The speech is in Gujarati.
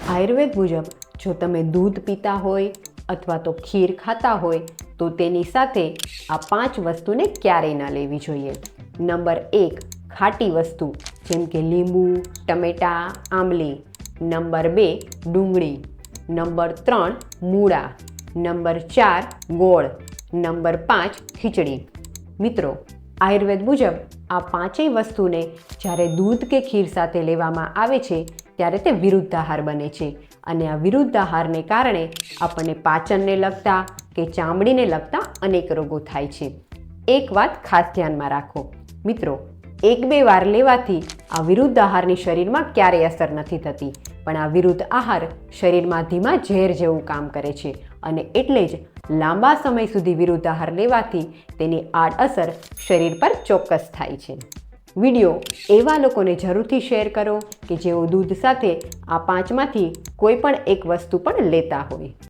આયુર્વેદ મુજબ જો તમે દૂધ પીતા હોય અથવા તો ખીર ખાતા હોય તો તેની સાથે આ 5 વસ્તુને ક્યારેય ન લેવી જોઈએ. નંબર 1, ખાટી વસ્તુ જેમ કે લીંબુ, ટમેટાં, આંબલી. નંબર 2, ડુંગળી. નંબર 3, મૂળા. નંબર 4, ગોળ. નંબર 5, ખીચડી. મિત્રો, આયુર્વેદ મુજબ આ 5 વસ્તુને જ્યારે દૂધ કે ખીર સાથે લેવામાં આવે છે ત્યારે તે વિરુદ્ધ આહાર બને છે અને આ વિરુદ્ધ આહારને કારણે આપણને પાચનને લગતા કે ચામડીને લગતા અનેક રોગો થાય છે. એક વાત ખાસ ધ્યાનમાં રાખો મિત્રો, 1-2 વાર લેવાથી આ વિરુદ્ધ આહારની શરીરમાં ક્યારેય અસર નથી થતી, પણ આ વિરુદ્ધ આહાર શરીરમાં ધીમા ઝેર જેવું કામ કરે છે અને એટલે જ લાંબા સમય સુધી વિરુદ્ધ આહાર લેવાથી તેની આડઅસર શરીર પર ચોક્કસ થાય છે. વિડીયો એવા લોકોને જરૂરથી શેર કરો કે જેઓ દૂધ સાથે આ 5માંથી કોઈ પણ એક વસ્તુ પણ લેતા હોય.